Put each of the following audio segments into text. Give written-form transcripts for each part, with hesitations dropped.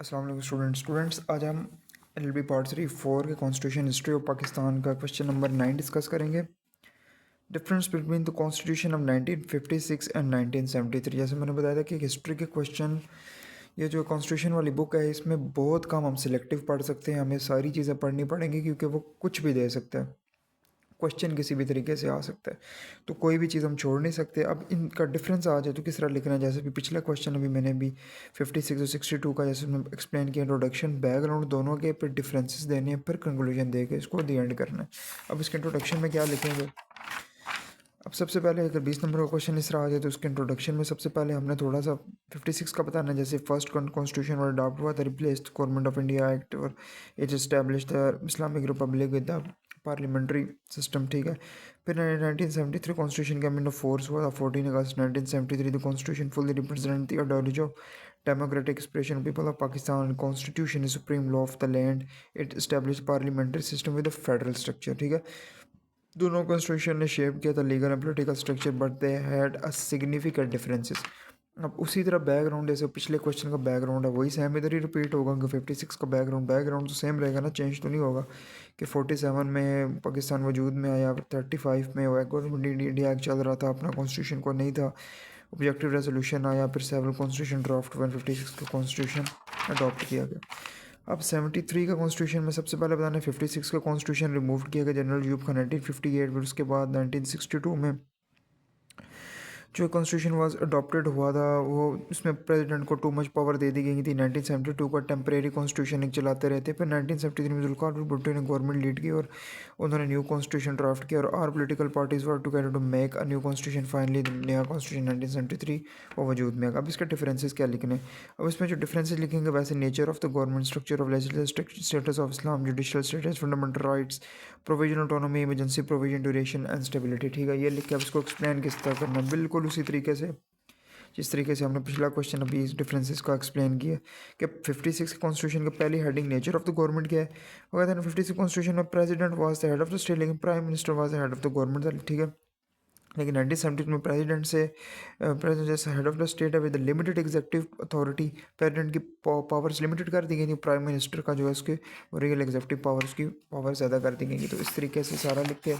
अस्सलाम वालेकुम स्टूडेंट्स आज हम एलएलबी पार्ट 3 4 के कॉन्स्टिट्यूशन हिस्ट्री ऑफ पाकिस्तान का क्वेश्चन नंबर 9 डिस्कस करेंगे। Difference between the constitution of 1956 and 1973। जैसे मैंने बताया था कि हिस्ट्री के क्वेश्चन, ये जो कॉन्स्टिट्यूशन वाली बुक है इसमें बहुत कम हम सिलेक्टिव पढ़ सकते हैं, हमें सारी चीज़ें पढ़नी पड़ेंगी क्योंकि वो कुछ भी दे सकता है, क्वेश्चन किसी भी तरीके से आ सकता है, तो कोई भी चीज़ हम छोड़ नहीं सकते। अब इनका डिफरेंस आ जाए तो किस तरह लिखना है, जैसे भी पिछला क्वेश्चन अभी मैंने भी 56 और 62 का जैसे मैंने एक्सप्लेन किया, इंट्रोडक्शन बैकग्राउंड दोनों के, फिर डिफरेंसेस देने हैं, फिर कंक्लूजन दे के इसको दी एंड करना है। अब इसके इंट्रोडक्शन में क्या लिखेंगे, अब सबसे पहले अगर 20 नंबर का क्वेश्चन इस तरह आ जाए तो उसके इंट्रोडक्शन में सबसे पहले हमने थोड़ा सा 56 का बताना है। जैसे फर्स्ट कॉन्स्टिट्यूशन और अडॉप्ट हुआ था, replaced government of India act और it establish the Islamic republic with the parliamentary system, ठीक है। फिर 1973 कॉन्स्टिट्यूशन गवर्नमेंट ऑफ फोर्स हुआ था। 14 अगस्त 1973 the constitution fully represent the ideology of democratic expression of people of Pakistan. Constitution is supreme law of the land. It established parliamentary system with a federal structure, ठीक है। दोनों constitution ने shape किया था legal and political structure, but they had a significant differences. अब उसी तरह background, जैसे पिछले क्वेश्चन का बैकग्राउंड है वही सेम इधर ही रिपीट होगा कि 56 का बैकग्राउंड तो सेम रहेगा ना, चेंज तो नहीं होगा कि 47 में पाकिस्तान वजूद में आया, 35 में गवर्नमेंट इंडिया एक्ट चल रहा था, अपना कॉन्स्टिट्यूशन को नहीं था, ऑब्जेक्टिव रेजोल्यूशन आया, फिर सेवरल कॉन्स्टिट्यूशन ड्राफ्ट 156 का कॉन्स्टिट्यूशन अडॉप्ट किया गया। अब 73 का कॉन्स्टिट्यूशन में सबसे पहले बताना है 56 का कॉन्स्टिट्यूशन रिमूव किया गया जनरल यूब का 1958, फिर उसके बाद 1962 में जो कॉन्स्टिट्यूशन वाज अडॉप्टेड हुआ था वो उसमें प्रेसिडेंट को टू मच पावर दे दी गई थी। 1972 का टेम्परेरी कॉन्स्टिट्यूशन एक चलाते रहते, फिर 1973 में जुल्फ़िकार भुट्टो ने गवर्नमेंट लीड की और उन्होंने न्यू कॉन्स्टिट्यूशन ड्राफ्ट किया और our political parties were together to make a new constitution. Finally नया कॉन्स्टिट्यूशन 1973 वो वजूद में। अब इसके डिफरेंसेस क्या लिखने, अब इसमें जो डिफरेंसेस लिखेंगे वैसे nature of the government, structure of legislative status of Islam, judicial status, fundamental rights, provision autonomy, emergency provision, duration and stability, ठीक है। ये लिख के अब इसको एक्सप्लेन किस तरह करना है, बिल्कुल उसी तरीके से जिस तरीके से हमने पिछला क्वेश्चन अभी इस डिफरेंसेस का एक्सप्लेन किया कि 56 कॉन्स्टिट्यूशन का पहली heading nature of the government क्या है, वो कहते हैं 56 कॉन्स्टिट्यूशन में president was the head of the state, लेकिन prime minister was the head of the government, ठीक है। लेकिन 1970 में प्रेसिडेंट जैसे हेड ऑफ द स्टेट है with limited executive authority, president की पावर्स लिमिटेड कर दी गई थी, प्राइम मिनिस्टर का जो है उसके रियल एग्जेक्टिव पावर्स की पावर ज़्यादा कर दी गई। तो इस तरीके से सारा लिख के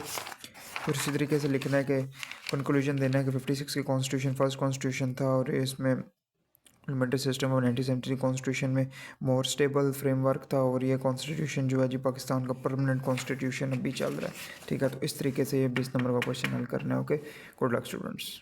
फिर इसी तरीके से लिखना है कि कंक्लूजन देना है कि 56 की कॉन्स्टिट्यूशन फर्स्ट कॉन्स्टिट्यूशन था और इसमें पार्लियामेंट्री सिस्टम और 1973 कॉन्स्टिट्यूशन में मोर स्टेबल फ्रेमवर्क था और ये कॉन्स्टिट्यूशन जो है जी पाकिस्तान का परमानेंट कॉन्स्टिट्यूशन अभी चल रहा है, ठीक है। तो इस तरीके से ये 20 नंबर का क्वेश्चन हल करना है। Okay, good luck students.